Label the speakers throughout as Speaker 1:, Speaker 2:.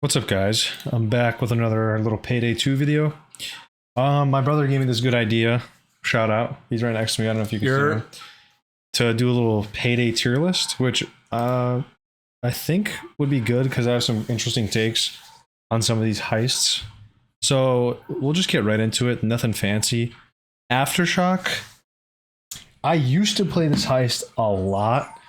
Speaker 1: What's up, guys? I'm back with another little Payday 2 video. My brother gave me this good idea. Shout out. He's right next to me. I don't know if you can see him. To do a little Payday tier list, which I think would be good because I have some interesting takes on some of these heists. So we'll just get right into it. Nothing fancy. Aftershock. I used to play this heist a lot,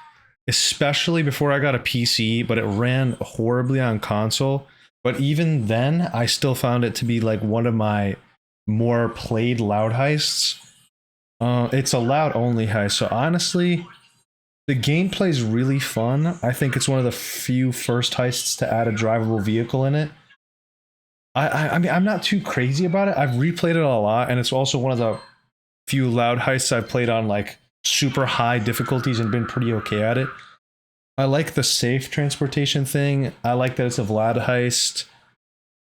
Speaker 1: especially before I got a PC, but it ran horribly on console. But even then, I still found it to be like one of my more played loud heists. It's a loud only heist, so honestly, the gameplay is really fun. I think it's one of the few first heists to add a drivable vehicle in it. I mean, I'm not too crazy about it. I've replayed it a lot, and it's also one of the few loud heists I've played on like super high difficulties and been pretty okay at it. I like the safe transportation thing. I like that it's a Vlad heist.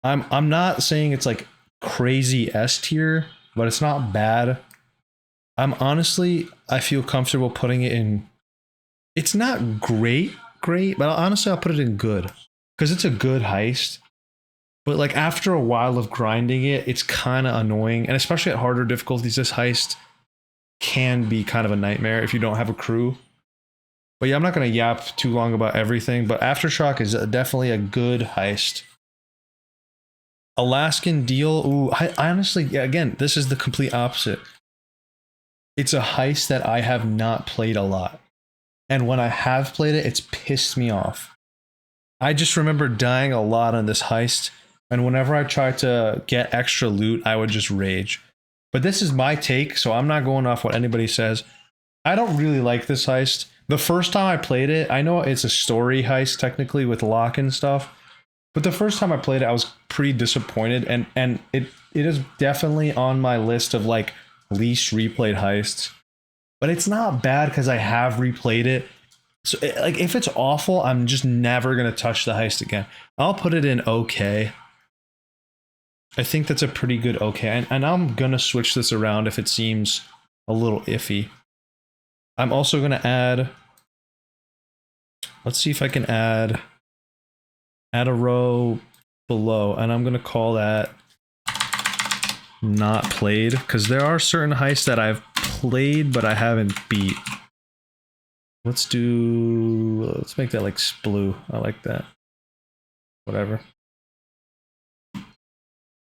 Speaker 1: I'm not saying it's like crazy S tier, but it's not bad. I feel comfortable putting it in. It's not great, but honestly I'll put it in good because it's a good heist. But like after a while of grinding it, it's kind of annoying, and especially at harder difficulties, this heist can be kind of a nightmare if you don't have a crew. But yeah, I'm not going to yap too long about everything, but Aftershock is definitely a good heist. Alaskan Deal, ooh, I honestly, yeah, again, this is the complete opposite. It's a heist that I have not played a lot. And when I have played it, it's pissed me off. I just remember dying a lot on this heist, and whenever I tried to get extra loot, I would just rage. But this is my take, so I'm not going off what anybody says. I don't really like this heist. The first time I played it, I know it's a story heist technically with lock and stuff, but the first time I played it, I was pretty disappointed, and it is definitely on my list of like least replayed heists. But it's not bad because I have replayed it. So like if it's awful, I'm just never gonna touch the heist again. I'll put it in okay. I think that's a pretty good okay, and I'm gonna switch this around if it seems a little iffy. I'm also gonna add, let's see if I can add a row below, and I'm gonna call that not played, because there are certain heists that I've played but I haven't beat. Let's make that like Sploo. I like that. Whatever.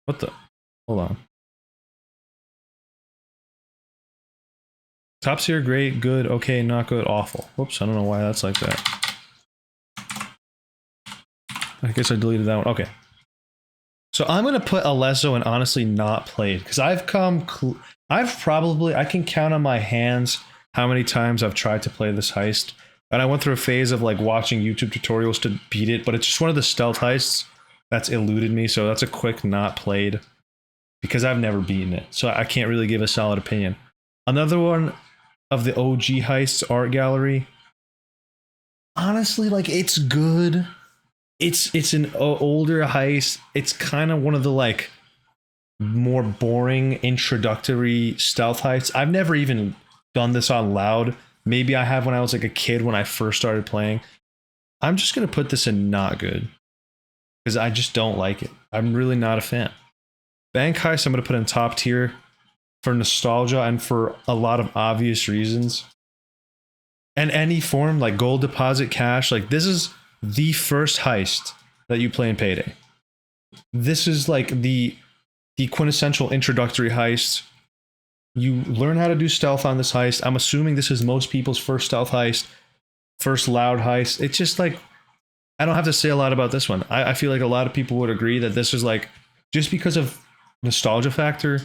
Speaker 1: What the? Hold on. Top tier, great, good, okay, not good, awful. Whoops, I don't know why that's like that. I guess I deleted that one. Okay. So I'm going to put Alesso and honestly not played, because I can count on my hands how many times I've tried to play this heist. And I went through a phase of like watching YouTube tutorials to beat it, but it's just one of the stealth heists that's eluded me. So that's a quick not played because I've never beaten it. So I can't really give a solid opinion. Another one of the OG heists art gallery. Honestly, like it's good. It's an older heist. It's kind of one of the like more boring introductory stealth heists. I've never even done this on loud. Maybe I have when I was like a kid when I first started playing. I'm just gonna put this in not good because I just don't like it. I'm really not a fan. Bank heist I'm gonna put in top tier for nostalgia and for a lot of obvious reasons. And any form like gold deposit cash, like this is the first heist that you play in Payday. This is like the quintessential introductory heist. You learn how to do stealth on this heist. I'm assuming this is most people's first stealth heist, first loud heist. It's just like, I don't have to say a lot about this one. I feel like a lot of people would agree that this is like, just because of nostalgia factor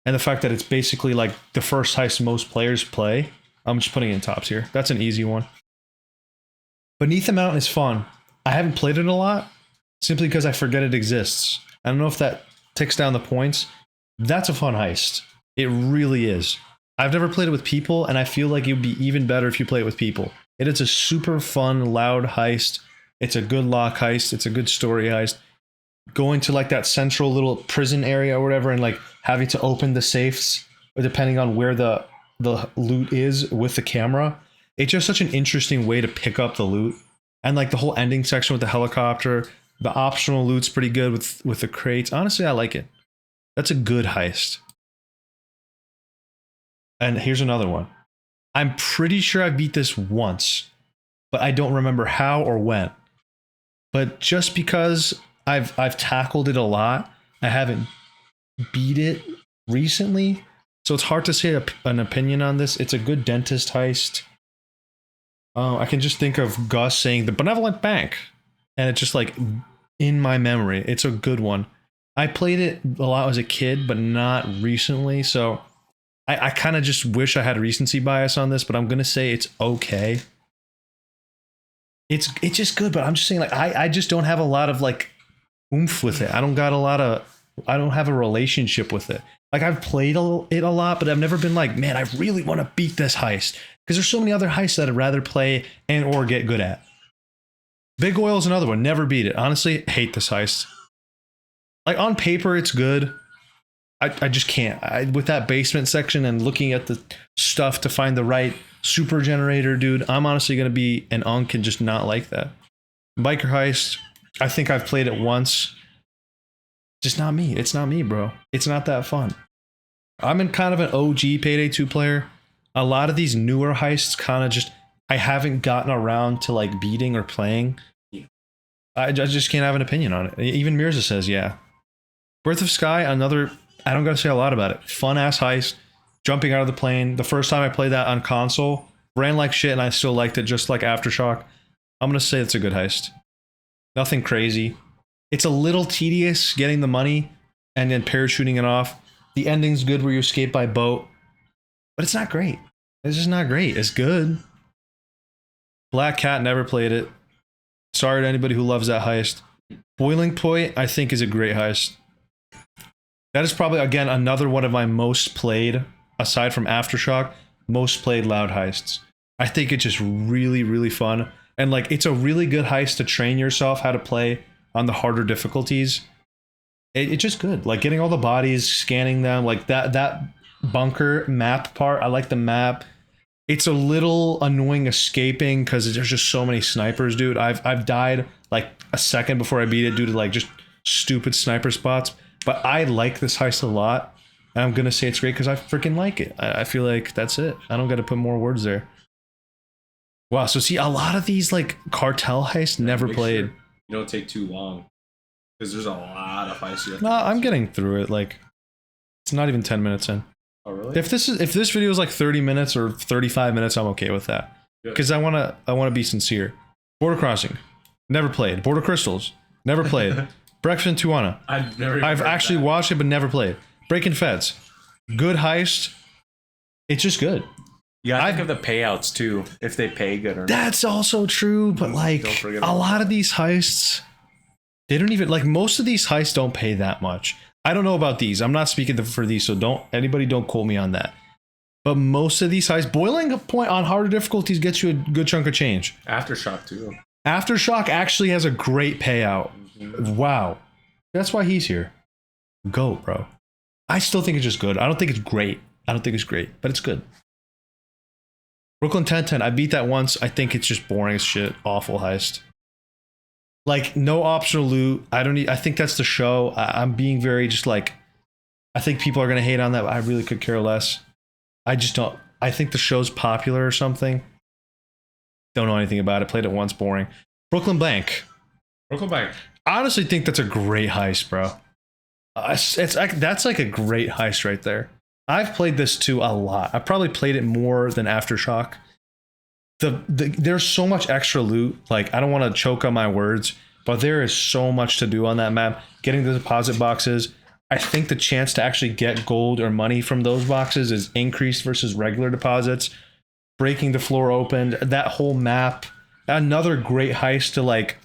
Speaker 1: and the fact that it's basically like the first heist most players play, I'm just putting it in top tier. That's an easy one. Beneath the Mountain is fun. I haven't played it a lot simply because I forget it exists. I don't know if that ticks down the points. That's a fun heist. It really is. I've never played it with people, and I feel like it would be even better if you play it with people. It is a super fun, loud heist. It's a good lock heist. It's a good story heist. Going to like that central little prison area or whatever, and like having to open the safes, or depending on where the loot is with the camera. It's just such an interesting way to pick up the loot. And like the whole ending section with the helicopter, The optional loot's pretty good with the crates. Honestly, I like it. That's a good heist. And here's another one. I'm pretty sure I beat this once, but I don't remember how or when. But just because I've tackled it a lot, I haven't beat it recently, so it's hard to say an opinion on this. It's a good dentist heist. I can just think of Gus saying the benevolent bank, and it's just like in my memory. It's a good one. I played it a lot as a kid, but not recently, so I kind of just wish I had a recency bias on this, but I'm gonna say it's okay. It's just good, but I'm just saying, like, I just don't have a lot of like oomph with it. I don't have a relationship with it. Like, I've played it a lot, but I've never been like, man, I really want to beat this heist, because there's so many other heists that I'd rather play and or get good at. Big Oil is another one. Never beat it. Honestly, hate this heist. Like, on paper, it's good. I just can't. With that basement section and looking at the stuff to find the right super generator, dude, I'm honestly going to be an unk and just not like that. Biker Heist, I think I've played it once. Just not me. It's not me, bro. It's not that fun. I'm in kind of an OG Payday 2 player. A lot of these newer heists kind of just, I haven't gotten around to like beating or playing. I just can't have an opinion on it. Even Mirza says, yeah. Birth of Sky, another, I don't gotta say a lot about it. Fun ass heist. Jumping out of the plane. The first time I played that on console, ran like shit and I still liked it, just like Aftershock. I'm gonna say it's a good heist. Nothing crazy. It's a little tedious getting the money and then parachuting it off. The ending's good where you escape by boat, but it's not great. It's just not great. It's good. Black Cat, never played it. Sorry to anybody who loves that heist. Boiling Point, I think, is a great heist. That is probably, again, another one of my most played, aside from Aftershock, most played loud heists. I think it's just really, really fun. And like, it's a really good heist to train yourself how to play on the harder difficulties. It's just good. Like, getting all the bodies, scanning them, like that bunker map part. I like the map. It's a little annoying escaping because there's just so many snipers, dude. I've died like a second before I beat it due to like just stupid sniper spots. But I like this heist a lot. And I'm gonna say it's great because I freaking like it. I feel like that's it. I don't gotta put more words there. Wow, so see, a lot of these like cartel heists never played.
Speaker 2: Sure you don't take too long, because there's a lot of heists you have to
Speaker 1: No, I'm getting through it. Like, it's not even 10 minutes in.
Speaker 2: Oh really?
Speaker 1: If this video is like 30 minutes or 35 minutes, I'm okay with that. Because I wanna be sincere. Border Crossing, never played. Border Crystals, never played. Breakfast in Tijuana, I've actually watched it but never played. Breaking Feds, good heist. It's just good.
Speaker 3: Yeah, I think of the payouts too, if they pay good or not.
Speaker 1: That's also true, but like a lot of these heists, they don't even, like, most of these heists don't pay that much. I don't know about these. I'm not speaking for these, so don't quote me on that. But most of these heists, Boiling Point on harder difficulties gets you a good chunk of change.
Speaker 2: Aftershock too.
Speaker 1: Aftershock actually has a great payout. Wow. That's why he's here. Go, bro. I still think it's just good. I don't think it's great. But it's good. Brooklyn 1010, I beat that once. I think it's just boring as shit. Awful heist. Like, no optional loot. I think that's the show. I'm being very just like, I think people are going to hate on that, but I really could care less. I just don't. I think the show's popular or something. Don't know anything about it. Played it once, boring. Brooklyn Bank. I honestly think that's a great heist, bro. That's like a great heist right there. I've played this too a lot. I probably played it more than Aftershock. There's so much extra loot. Like, I don't want to choke on my words, but there is so much to do on that map. Getting the deposit boxes. I think the chance to actually get gold or money from those boxes is increased versus regular deposits. Breaking the floor open. That whole map. Another great heist to like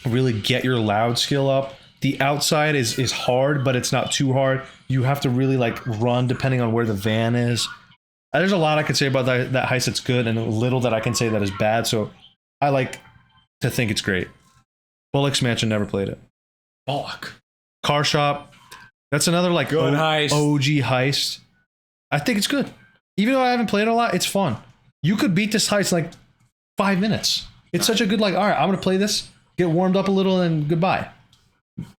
Speaker 1: really get your loud skill up. The outside is hard, but it's not too hard. You have to really like run depending on where the van is. There's a lot I could say about that heist that's good, and a little that I can say that is bad. So I like to think it's great. Bullock's Mansion, never played it.
Speaker 2: Bullock.
Speaker 1: Car Shop. That's another like
Speaker 3: good heist.
Speaker 1: OG heist. I think it's good. Even though I haven't played it a lot, it's fun. You could beat this heist in like 5 minutes. It's such a good, like, all right, I'm going to play this. get warmed up a little, and goodbye.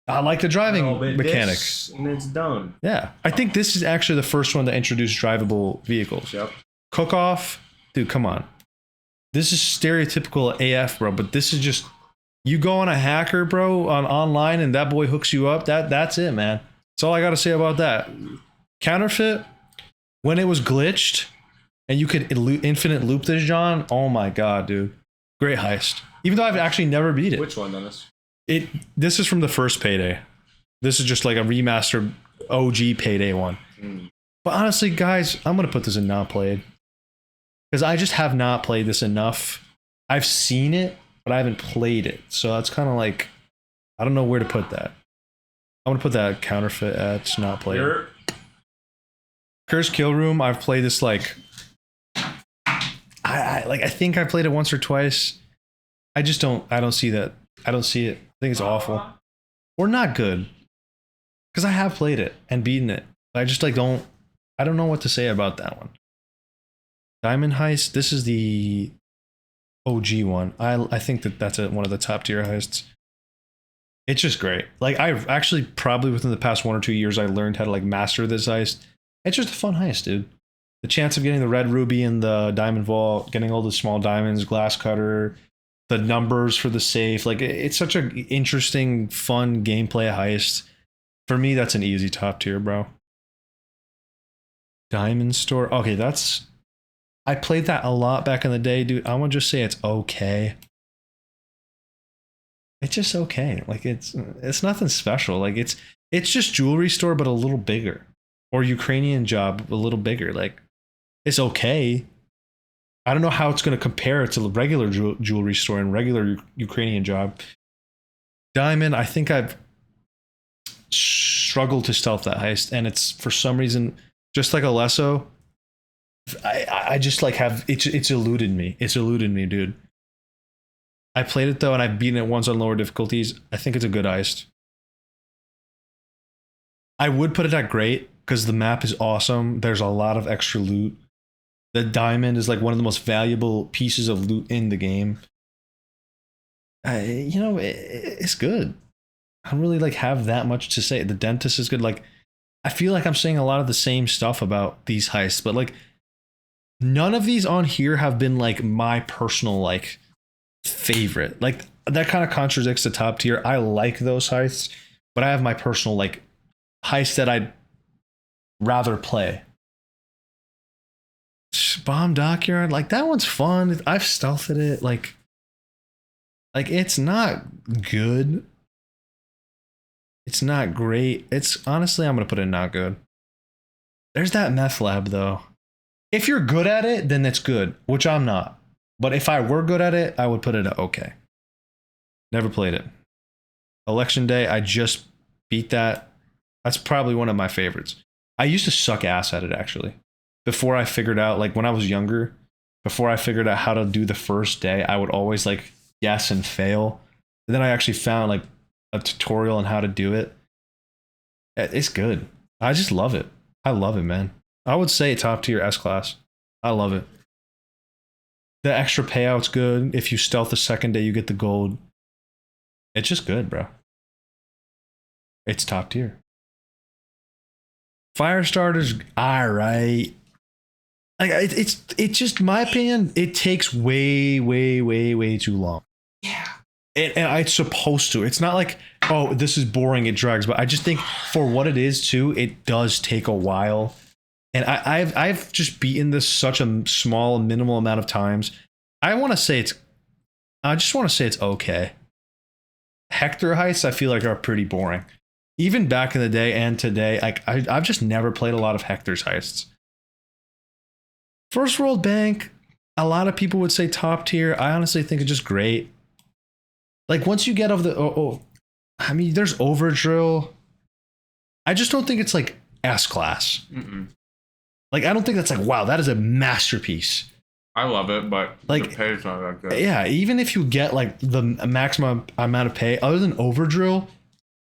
Speaker 1: I like the driving mechanic.
Speaker 2: And it's done.
Speaker 1: Yeah, I think this is actually the first one to introduce drivable vehicles.
Speaker 2: Yep.
Speaker 1: Cook off, dude, come on. This is stereotypical AF, bro, but this is just, you go on a hacker, bro, on online, and that boy hooks you up. That's it, man. That's all I got to say about that. Counterfeit, when it was glitched and you could infinite loop this, John, oh my god, dude. Great heist. Even though I've actually never beat it.
Speaker 2: Which one, Dennis?
Speaker 1: This is from the first Payday. This is just like a remastered OG Payday one. But honestly, guys, I'm going to put this in not played. Because I just have not played this enough. I've seen it, but I haven't played it. So that's kind of like, I don't know where to put that. I'm going to put that counterfeit at not played. Cursed Kill Room, I've played this like, I think I played it once or twice. I don't see that. I don't see it. I think it's awful. Or not good. Because I have played it and beaten it. I just like I don't know what to say about that one. Diamond Heist, this is the OG one. I think that's one of the top tier heists. It's just great. Like, I've actually probably within the past 1 or 2 years, I learned how to like master this heist. It's just a fun heist, dude. The chance of getting the red ruby in the diamond vault, getting all the small diamonds, glass cutter, the numbers for the safe. Like, it's such an interesting, fun gameplay heist. For me, that's an easy top tier, bro. Diamond Store. Okay, I played that a lot back in the day, dude. I want to just say it's okay. It's just okay. Like, it's nothing special. Like, it's just jewelry store, but a little bigger. Or Ukrainian job, a little bigger. Like, it's okay. I don't know how it's going to compare to the regular jewelry store and regular Ukrainian job. Diamond, I think I've struggled to stealth that heist, and it's for some reason, just like Alesso, I just like it's eluded me. It's eluded me, dude. I played it though, and I've beaten it once on lower difficulties. I think it's a good heist. I would put it at great because the map is awesome. There's a lot of extra loot. The diamond is like one of the most valuable pieces of loot in the game. It's good. I don't really like have that much to say. The dentist is good. Like, I feel like I'm saying a lot of the same stuff about these heists, but like, none of these on here have been like my personal like favorite. Like, that kind of contradicts the top tier. I like those heists, but I have my personal like heist that I'd rather play. Bomb Dockyard, like that one's fun. I've stealthed it. Like it's not good. It's not great. It's honestly, I'm gonna put it not good. There's that meth lab though. If you're good at it, then that's good, which I'm not. But if I were good at it, I would put it at okay. Never played it. Election Day, I just beat that. That's probably one of my favorites. I used to suck ass at it actually. Before I figured out, like when I was younger, before I figured out how to do the first day, I would always like guess and fail. And then I actually found like a tutorial on how to do it. It's good. I just love it. I love it, man. I would say top tier S class. I love it. The extra payout's good. If you stealth the second day, you get the gold. It's just good, bro. It's top tier. Firestarter's all right. Like, it's just my opinion. It takes way too long.
Speaker 2: Yeah.
Speaker 1: And it's supposed to. It's not like, oh, this is boring, it drags. But I just think for what it is too, it does take a while. And I've just beaten this such a small, minimal amount of times. I just want to say it's okay. Hector heists, I feel like, are pretty boring. Even back in the day and today, like I've just never played a lot of Hector's heists. First World Bank, a lot of people would say top tier. I honestly think it's just great. Like, once you get over the I mean, there's Overdrill. I just don't think it's like S class. Like, I don't think that's like, wow, that is a masterpiece.
Speaker 2: I love it, but
Speaker 1: like,
Speaker 2: the pay's not that good.
Speaker 1: Yeah, even if you get like the maximum amount of pay, other than Overdrill,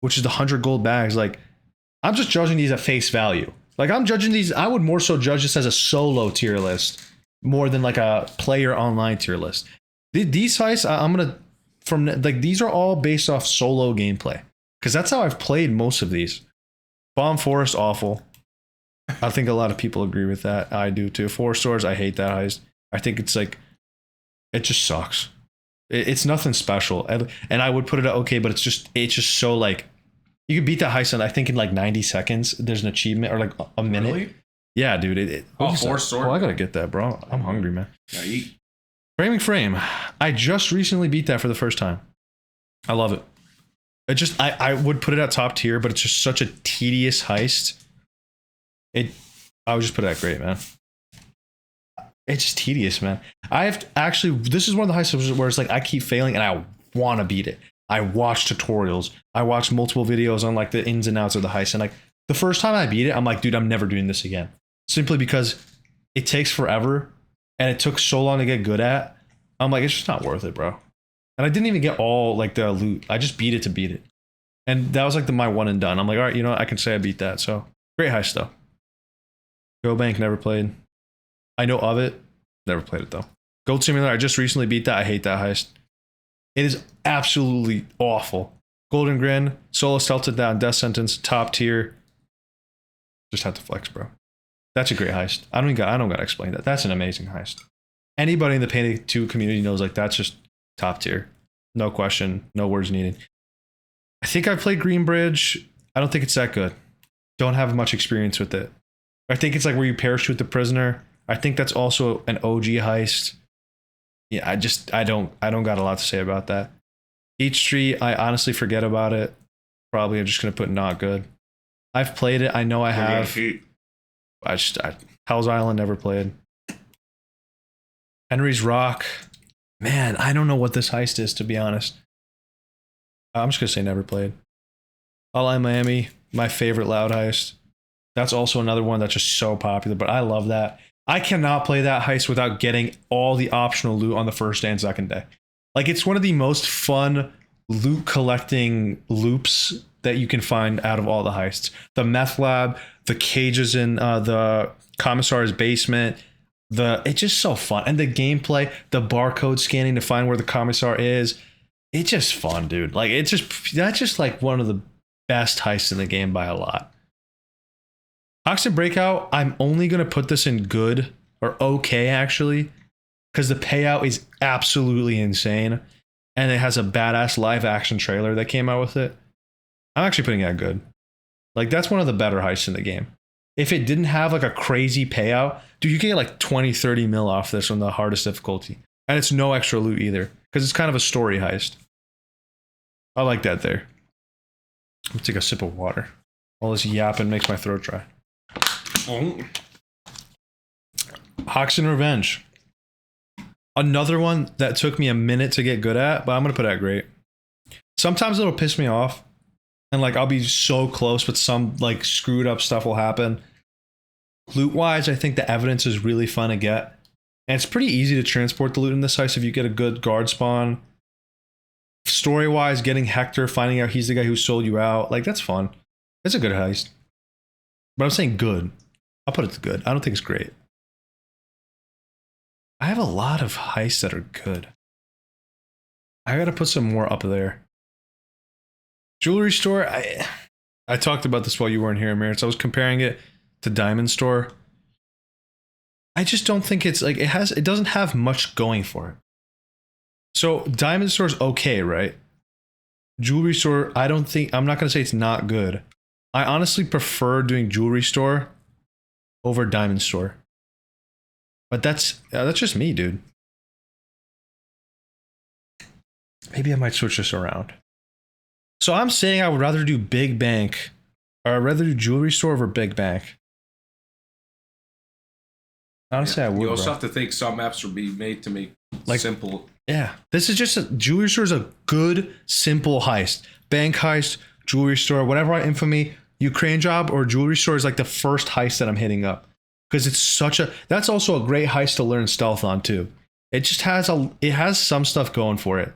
Speaker 1: which is the 100 gold bags, like, I'm just judging these at face value. Like, I'm judging these, I would more so judge this as a solo tier list more than like a player online tier list. These heists, I'm gonna from like these are all based off solo gameplay because that's how I've played most of these. Bomb Forest, awful. I think a lot of people agree with that. I do too. Four Stores, I hate that heist. I think it's like it just sucks. It's nothing special, and I would put it at okay, but it's just so like you could beat that heist in I think in like 90 seconds. There's an achievement or like a minute.
Speaker 2: Really?
Speaker 1: Yeah, dude.
Speaker 2: Four Sword.
Speaker 1: Oh, I gotta get that, bro. I'm hungry, man.
Speaker 2: Yeah, eat.
Speaker 1: Framing Frame. I just recently beat that for the first time. I love it. It just I would put it at top tier, but it's just such a tedious heist. I would just put it at great, man. It's just tedious, man. This is one of the heists where it's like I keep failing and I want to beat it. I watch tutorials. I watch multiple videos on like the ins and outs of the heist. And like the first time I beat it, I'm like, dude, I'm never doing this again. Simply because it takes forever and it took so long to get good at. I'm like, it's just not worth it, bro. And I didn't even get all like the loot. I just beat it to beat it. And that was like my one and done. I'm like, all right, you know what? I can say I beat that. So great heist though. Go Bank, never played. I know of it. Never played it though. Goat Simulator, I just recently beat that. I hate that heist. It is absolutely awful. Golden Grin, Solo Stealth Down, Death Sentence, top tier. Just have to flex, bro. That's a great heist. I don't gotta explain that. That's an amazing heist. Anybody in the Payday 2 community knows like that's just top tier. No question, no words needed. I think I played Green Bridge. I don't think it's that good. Don't have much experience with it. I think it's like where you parachute the prisoner. I think that's also an OG heist. Yeah, I don't got a lot to say about that. Peachtree, I honestly forget about it. Probably I'm just gonna put not good. I've played it. I know I have. Hell's Island never played. Henry's Rock. Man, I don't know what this heist is, to be honest. I'm just gonna say never played. Hotline Miami, my favorite loud heist. That's also another one that's just so popular, but I love that. I cannot play that heist without getting all the optional loot on the first and second day. Like, it's one of the most fun loot collecting loops that you can find out of all the heists. The meth lab, the cages in the commissar's basement, it's just so fun. And the gameplay, the barcode scanning to find where the commissar is, it's just fun, dude. Like, that's just like one of the best heists in the game by a lot. Toxic Breakout, I'm only going to put this in good or okay, actually, because the payout is absolutely insane. And it has a badass live action trailer that came out with it. I'm actually putting it at good. Like, that's one of the better heists in the game. If it didn't have like a crazy payout, dude, you can get like 20, 30 mil off this on the hardest difficulty. And it's no extra loot either, because it's kind of a story heist. I like that there. Let me take a sip of water. All this yapping makes my throat dry. Hawks and Revenge. Another one that took me a minute to get good at, but I'm going to put it at great. Sometimes it'll piss me off. And like, I'll be so close, but some like screwed up stuff will happen. Loot wise, I think the evidence is really fun to get. And it's pretty easy to transport the loot in this heist if you get a good guard spawn. Story wise, getting Hector, finding out he's the guy who sold you out. Like, that's fun. It's a good heist. But I'm saying good. I'll put it to good. I don't think it's great. I have a lot of heists that are good. I gotta put some more up there. Jewelry store, I talked about this while you weren't here, Emirates. I was comparing it to Diamond Store. I just don't think it's like it doesn't have much going for it. So Diamond Store is okay, right? Jewelry store, I'm not gonna say it's not good. I honestly prefer doing Jewelry Store over Diamond Store. But that's just me, dude. Maybe I might switch this around. So I'm saying I would rather do Big Bank, or I'd rather do Jewelry Store over Big Bank. Honestly, I would.
Speaker 2: You also
Speaker 1: bro.
Speaker 2: have to think some maps will be made to make like simple.
Speaker 1: Yeah, this is just Jewelry Store is a good, simple heist. Bank heist, Jewelry Store, whatever infamy, Ukraine job or Jewelry Store is like the first heist that I'm hitting up. Because it's that's also a great heist to learn stealth on too. It just has some stuff going for it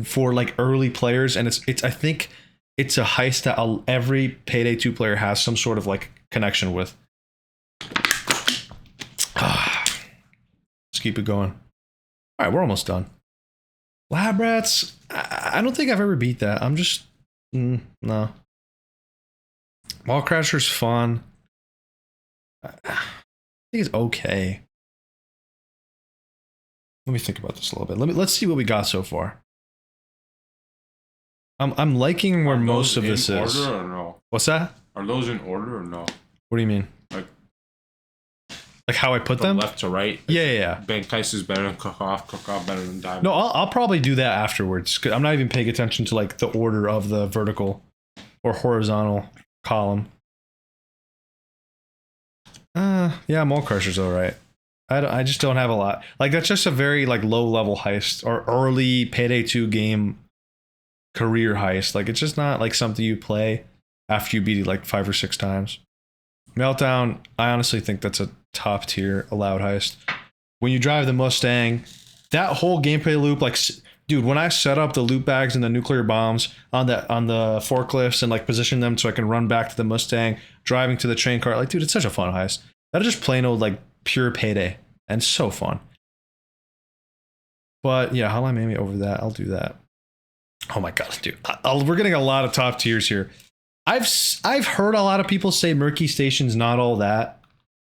Speaker 1: for like early players, and I think it's a heist that every Payday 2 player has some sort of like connection with. Let's keep it going. All right, we're almost done. Lab Rats, I don't think I've ever beat that. I'm just no. Wall Crasher's fun. I think it's okay. Let me think about this a little bit. Let's see what we got so far. I'm liking where most of this is.
Speaker 2: Order or no?
Speaker 1: What's that?
Speaker 2: Are those in order or no?
Speaker 1: What do you mean? Like how I put them?
Speaker 2: Left to right.
Speaker 1: Yeah.
Speaker 2: Bank Heist is better than Cook Off better than Dive.
Speaker 1: No, I'll probably do that afterwards. 'Cause I'm not even paying attention to like the order of the vertical or horizontal column. Yeah, Mole Crusher's all right. I just don't have a lot. Like that's just a very like low level heist or early Payday 2 game career heist. Like it's just not like something you play after you beat it like 5 or 6 times. Meltdown, I honestly think that's a top tier allowed heist. When you drive the Mustang, that whole gameplay loop, like, dude, when I set up the loot bags and the nuclear bombs on the forklifts and like position them so I can run back to the Mustang, driving to the train car, like, dude, it's such a fun heist. That is just plain old like pure Payday and so fun. But yeah, Hotline Miami over that, I'll do that. Oh my god, dude, we're getting a lot of top tiers here. I've heard a lot of people say Murky Station's not all that.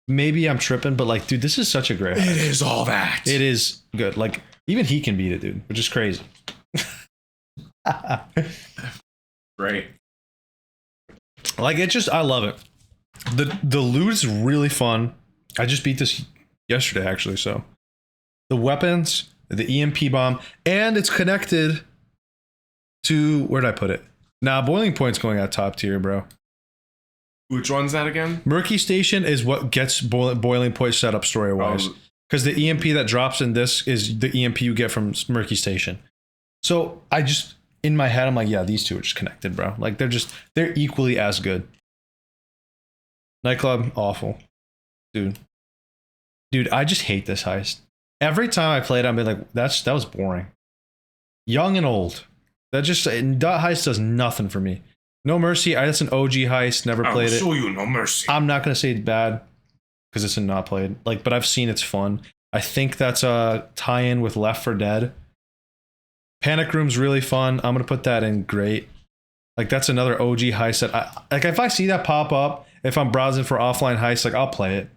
Speaker 1: Maybe I'm tripping, but like, dude, this is such a great heist.
Speaker 2: It is all that.
Speaker 1: It is good. Like, even he can beat it, dude, which is crazy.
Speaker 2: Great.
Speaker 1: Like, it just, I love it. The loot is really fun. I just beat this yesterday, actually, so. The weapons, the EMP bomb, and it's connected to, where'd I put it? Nah, Boiling Point's going out top tier, bro.
Speaker 2: Which one's that again?
Speaker 1: Murky Station is what gets Boiling Point set up story-wise. Because the EMP that drops in this is the EMP you get from Murky Station. So I just, in my head, I'm like, yeah, these two are just connected, bro. Like, they're equally as good. Nightclub, awful. Dude, I just hate this heist. Every time I play it, I'm like, that was boring. Young and old. That heist does nothing for me. No Mercy, that's an OG heist, never played it.
Speaker 2: I'll show you No Mercy.
Speaker 1: I'm not going to say it's bad, because it's not played. Like, but I've seen it's fun. I think that's a tie-in with Left 4 Dead. Panic Room's really fun. I'm going to put that in great. Like, that's another OG heist that like, if I see that pop up, if I'm browsing for offline heists, like, I'll play it.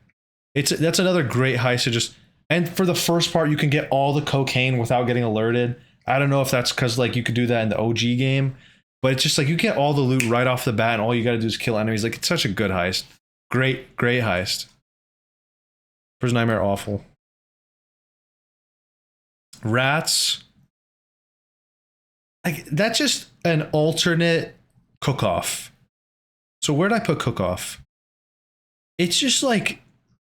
Speaker 1: That's another great heist to just, and for the first part, you can get all the cocaine without getting alerted. I don't know if that's because, like, you could do that in the OG game, but it's just like you get all the loot right off the bat and all you got to do is kill enemies. Like, it's such a good heist. Great heist. Prison Nightmare, awful. Rats. Like, that's just an alternate cook-off. So where'd I put cook-off? It's just like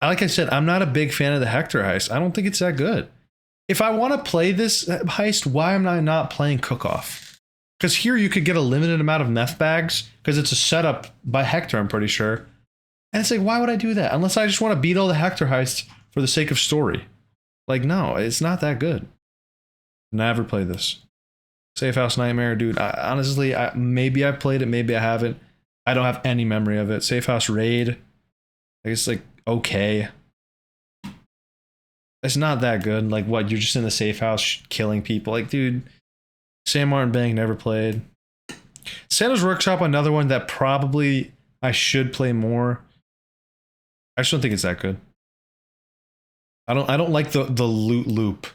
Speaker 1: I said, I'm not a big fan of the Hector heist. I don't think it's that good. If I want to play this heist, why am I not playing cook-off? Because here you could get a limited amount of meth bags because it's a setup by Hector, I'm pretty sure. And it's like, why would I do that? Unless I just want to beat all the Hector heists for the sake of story. Like, no, it's not that good. Never played this. Safe House Nightmare, dude. Honestly, maybe I played it, maybe I haven't. I don't have any memory of it. Safe House Raid. I guess, like, okay. It's not that good. Like, what? You're just in the safe house killing people. Like, dude. San Martin Bank, never played. Santa's Workshop, another one that probably I should play more. I just don't think it's that good. I don't like the loot loop.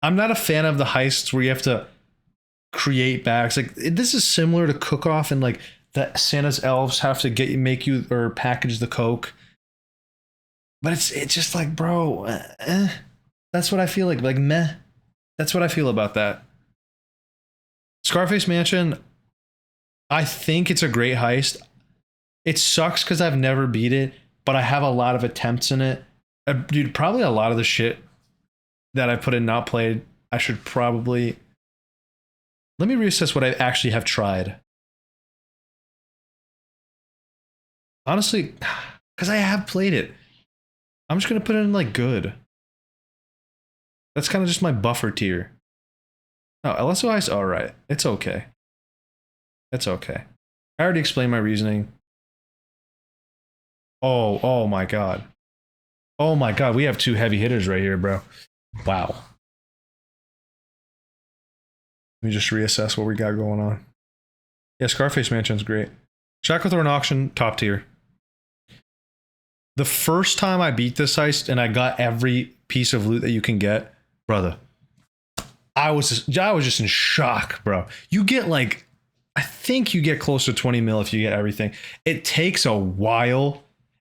Speaker 1: I'm not a fan of the heists where you have to create bags. Like, this is similar to Cook Off, and like that Santa's elves have to make you or package the coke. But it's just like, bro, that's what I feel like. Like, meh. That's what I feel about that. Scarface Mansion, I think it's a great heist. It sucks because I've never beat it, but I have a lot of attempts in it. Dude, probably a lot of the shit that I put in not played, I should probably... Let me reassess what I actually have tried. Honestly, because I have played it. I'm just going to put it in, like, good. That's kind of just my buffer tier. No, LSO Heist, alright. It's okay. It's okay. I already explained my reasoning. Oh my god. Oh my god, we have two heavy hitters right here, bro. Wow. Let me just reassess what we got going on. Yeah, Scarface Mansion's great. Shacklethorne Auction, top tier. The first time I beat this heist and I got every piece of loot that you can get, brother, I was just in shock, bro. You get like, I think you get close to 20 mil if you get everything. It takes a while,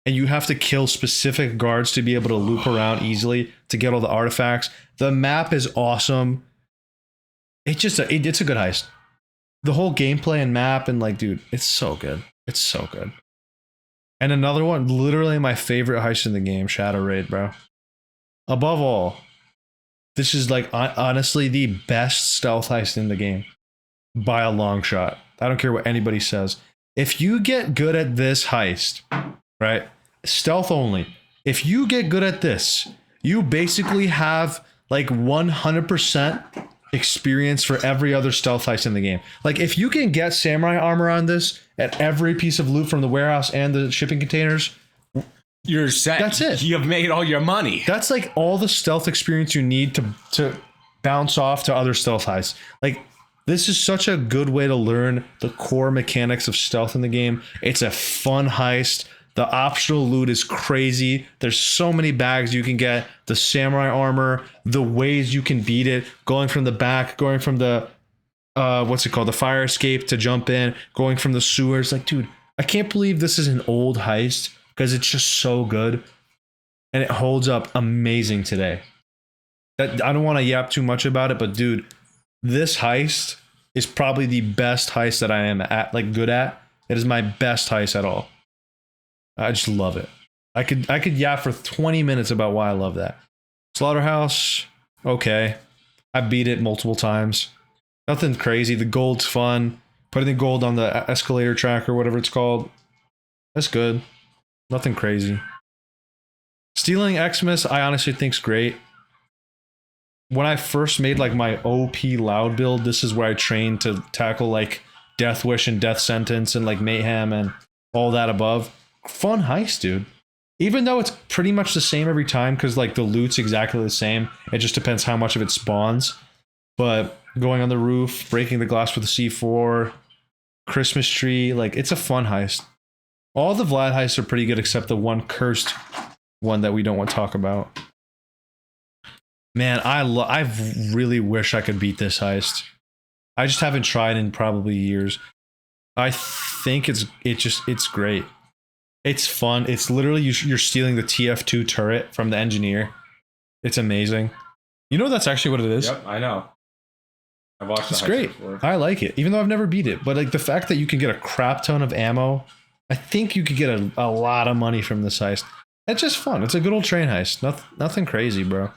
Speaker 1: and you have to kill specific guards to be able to loop around easily to get all the artifacts. The map is awesome. It's a good heist. The whole gameplay and map and like, dude, it's so good. It's so good. And another one, literally my favorite heist in the game, Shadow Raid, bro. Above all, this is like honestly the best stealth heist in the game by a long shot. I don't care what anybody says. If you get good at this heist, right? Stealth only. If you get good at this, you basically have like 100% experience for every other stealth heist in the game. Like if you can get samurai armor on this at every piece of loot from the warehouse and the shipping containers,
Speaker 3: You're set.
Speaker 1: That's it.
Speaker 3: You have made all your money.
Speaker 1: that's like all the stealth experience you need to bounce off to other stealth heists. Like this is such a good way to learn the core mechanics of stealth in the game. It's a fun heist. The optional loot is crazy. There's so many bags you can get. The samurai armor, the ways you can beat it, going from the back, going from the what's it called, the fire escape to jump in, going from the sewers. Like, dude, I can't believe this is an old heist because it's just so good and it holds up amazing today. I don't want to yap too much about it, but dude, this heist is probably the best heist that I am at, like good at. It is my best heist at all. I just love it. I could yap for 20 minutes about why I love that. Slaughterhouse, okay. I beat it multiple times. Nothing crazy. The gold's fun. Putting the gold on the escalator track or whatever it's called. That's good. Nothing crazy. Stealing Xmas, I honestly think's great. When I first made like my OP loud build, this is where I trained to tackle like Death Wish and Death Sentence and like Mayhem and all that above. Fun heist, dude. Even though it's pretty much the same every time because like the loot's exactly the same. It just depends how much of it spawns. But going on the roof, breaking the glass with a C4, Christmas tree, like it's a fun heist. All the Vlad heists are pretty good except the one cursed one that we don't want to talk about. Man, I really wish I could beat this heist. I just haven't tried in probably years. I think it's great. It's fun. It's literally you're stealing the TF2 turret from the engineer. It's amazing. You know that's actually what it is?
Speaker 2: Yep, I know. I watched
Speaker 1: It's
Speaker 2: the
Speaker 1: great.
Speaker 2: before.
Speaker 1: I like it, even though I've never beat it. But like the fact that you can get a crap ton of ammo, I think you could get a lot of money from this heist. It's just fun. It's a good old train heist. Nothing crazy, bro.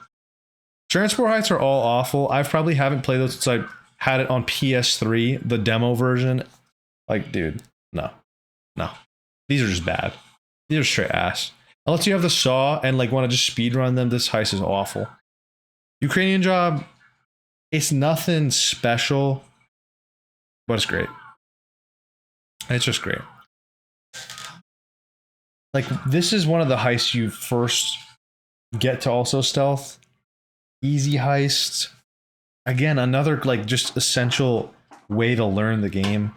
Speaker 1: Transport heists are all awful. I probably haven't played those since I had it on PS3, the demo version. Like, dude, no. These are just bad. These are straight ass. Unless you have the saw and like want to just speed run them, this heist is awful. Ukrainian job, it's nothing special, but it's great. It's just great. Like, this is one of the heists you first get to also stealth. Easy heist. Again, another like just essential way to learn the game.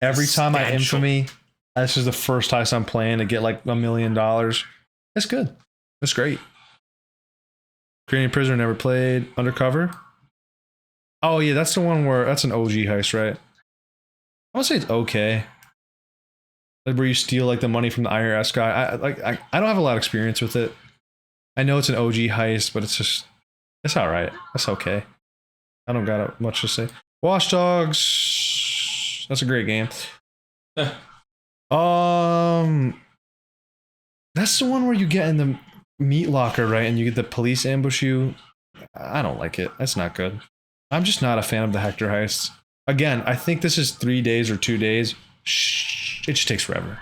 Speaker 1: Every time I infamy, this is the first heist I'm playing to get like $1 million. That's good. That's great. Ukrainian prisoner never played. Undercover. Oh yeah, that's the one where that's an OG heist, right? I would say it's okay. Like where you steal like the money from the IRS guy. I don't have a lot of experience with it. I know it's an OG heist, but it's all right. That's okay. I don't got much to say. Watch Dogs. That's a great game. That's the one where you get in the meat locker, right? And you get the police ambush you. I don't like it. That's not good. I'm just not a fan of the Hector heists. Again, I think this is 3 days or 2 days. It just takes forever.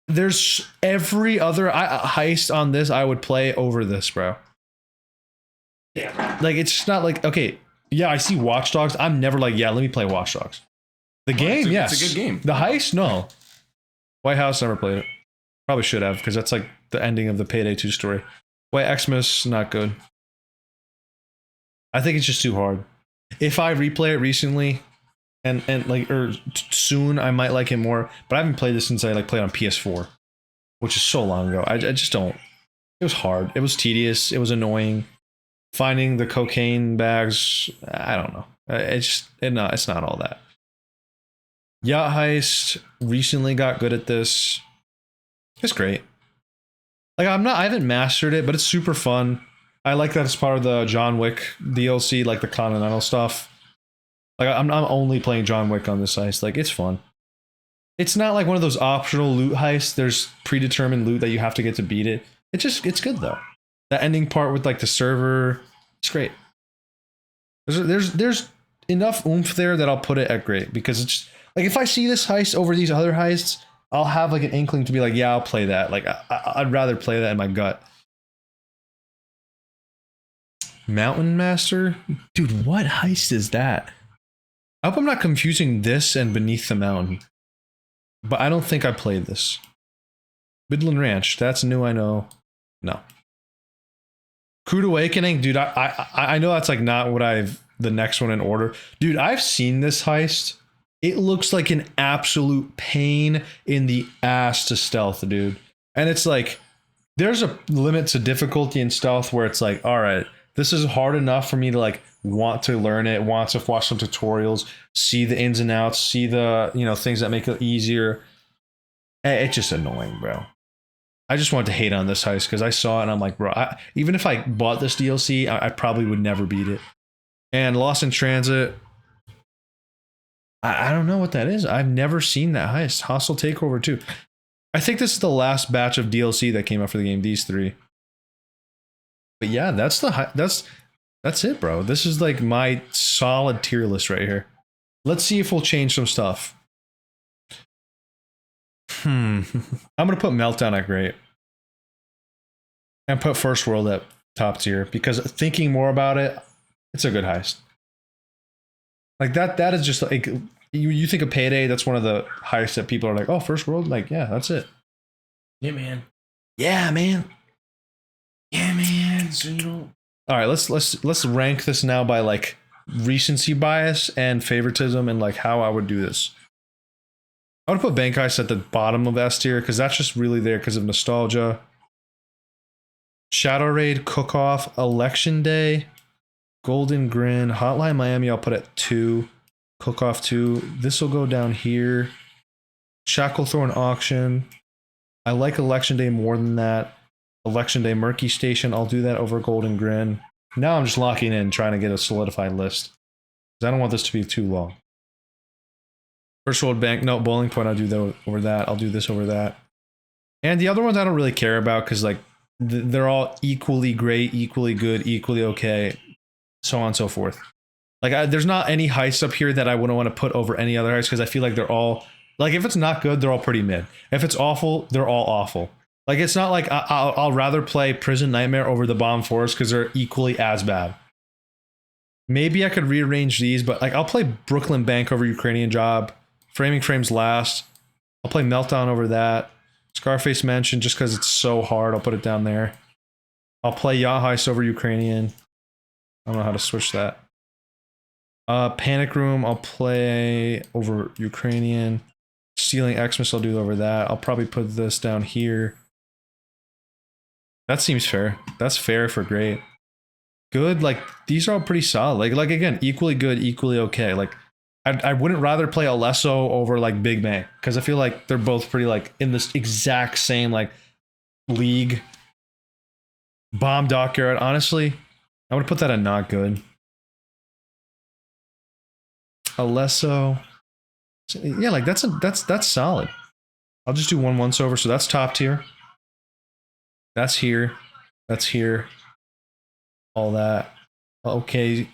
Speaker 1: There's every other heist on this I would play over this, bro. Yeah. Like, it's just not like, okay, yeah, I see Watch Dogs. I'm never like, yeah, let me play Watch Dogs. The game, yes.
Speaker 2: It's a good game.
Speaker 1: The heist, no. White House, never played it. Probably should have, because that's like the ending of the Payday 2 story. White Xmas, not good. I think it's just too hard. If I replay it recently and like or soon, I might like it more. But I haven't played this since I like played on PS4, which is so long ago. I just don't. It was hard. It was tedious. It was annoying. Finding the cocaine bags. I don't know. It's not all that. Yacht Heist recently got good at this. It's great. Like I haven't mastered it, but it's super fun. I like that it's part of the John Wick DLC, like the Continental stuff. Like I'm only playing John Wick on this heist. Like it's fun. It's not like one of those optional loot heists. There's predetermined loot that you have to get to beat it. It's good though. The ending part with like the server, it's great. There's enough oomph there that I'll put it at great, because it's like if I see this heist over these other heists, I'll have like an inkling to be like, yeah, I'll play that. Like I'd rather play that in my gut. Mountain Master? Dude, what heist is that? I hope I'm not confusing this and Beneath the Mountain. But I don't think I played this. Midland Ranch, that's new, I know. No. Crude Awakening, dude, I know that's like not what the next one in order. Dude, I've seen this heist. It looks like an absolute pain in the ass to stealth, dude. And it's like, there's a limit to difficulty in stealth where it's like, all right, this is hard enough for me to like want to learn it, want to watch some tutorials, see the ins and outs, see the, things that make it easier. It's just annoying, bro. I just wanted to hate on this heist because I saw it and I'm like, bro, even if I bought this DLC, I probably would never beat it. And Lost in Transit, I don't know what that is. I've never seen that heist. Hostile Takeover 2. I think this is the last batch of DLC that came out for the game, these three. But yeah, that's it, bro. This is like my solid tier list right here. Let's see if we'll change some stuff. I'm gonna put Meltdown at great. And put First World at top tier, because thinking more about it, it's a good heist. Like that is just like you think of Payday, that's one of the heists that people are like, oh, First World, like, yeah, that's it.
Speaker 2: Yeah, man.
Speaker 1: Yeah, man.
Speaker 2: Yeah, man. So
Speaker 1: all right, let's rank this now by like recency bias and favoritism and like how I would do this. I would put Bank Heist at the bottom of S tier because that's just really there because of nostalgia. Shadow Raid, Cook Off, Election Day, Golden Grin, Hotline Miami, I'll put at 2. Cook Off 2. This will go down here. Shacklethorn Auction. I like Election Day more than that. Election Day Murky Station, I'll do that over Golden Grin. Now I'm just locking in, trying to get a solidified list. Because I don't want this to be too long. First World Bank, no, Bowling Point, I'll do that over that. I'll do this over that. And the other ones I don't really care about because like they're all equally great, equally good, equally okay, so on and so forth. Like there's not any heists up here that I wouldn't want to put over any other heists because I feel like they're all, like if it's not good, they're all pretty mid. If it's awful, they're all awful. Like it's not like I'll rather play Prison Nightmare over the Bomb Forest because they're equally as bad. Maybe I could rearrange these, but like I'll play Brooklyn Bank over Ukrainian Job. Framing Frames last. I'll play Meltdown over that. Scarface Mansion just because it's so hard. I'll put it down there. I'll play Yacht Heist over Ukrainian. I don't know how to switch that. Panic Room, I'll play over Ukrainian. Stealing Xmas, I'll do over that. I'll probably put this down here. That seems fair. That's fair for great. Good, like these are all pretty solid. Like again, equally good, equally okay. Like I wouldn't rather play Alesso over like Big Bang because I feel like they're both pretty like in this exact same like league. Bomb Dockyard, honestly, I would put that at not good. Alesso, yeah, like that's solid. I'll just do one once over, so that's top tier. That's here, that's here, all that. Okay.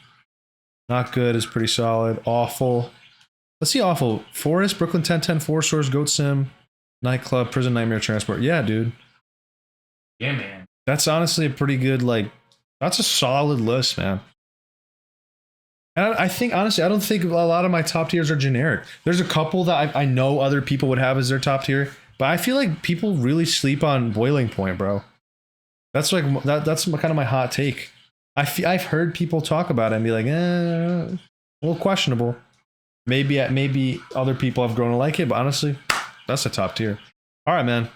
Speaker 1: Not good is pretty solid. Awful. Let's see awful. Forest, Brooklyn 1010, 4 Stores, Goat Sim, Nightclub, Prison Nightmare Transport. Yeah, dude.
Speaker 2: yeah, man.
Speaker 1: That's honestly a pretty good, like, that's a solid list, man. And I think, honestly, I don't think a lot of my top tiers are generic. There's a couple that I know other people would have as their top tier, but I feel like people really sleep on Boiling Point, bro. That's like, that's kind of my hot take. I've heard people talk about it and be like, A little questionable. Maybe other people have grown to like it, but honestly, that's a top tier. All right, man.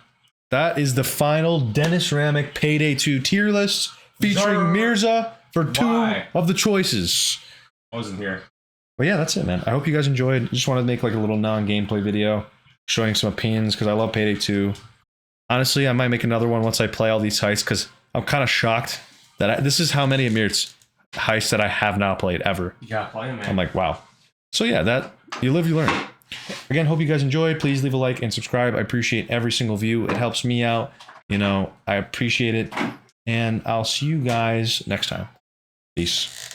Speaker 1: That is the final Dennis Ramick Payday 2 tier list featuring
Speaker 2: Sir.
Speaker 1: Mirza for 2
Speaker 2: Why?
Speaker 1: of the choices.
Speaker 2: I wasn't here.
Speaker 1: But yeah, that's it, man. I hope you guys enjoyed. Just wanted to make like a little non-gameplay video showing some opinions because I love Payday 2. Honestly, I might make another one once I play all these heists because I'm kind of shocked that this is how many Amir's heists that I have not played ever.
Speaker 2: You gotta play them, man.
Speaker 1: I'm like, wow. So yeah, that you live, you learn. Again, hope you guys enjoyed. Please leave a like and subscribe. I appreciate every single view. It helps me out. You know, I appreciate it. And I'll see you guys next time. Peace.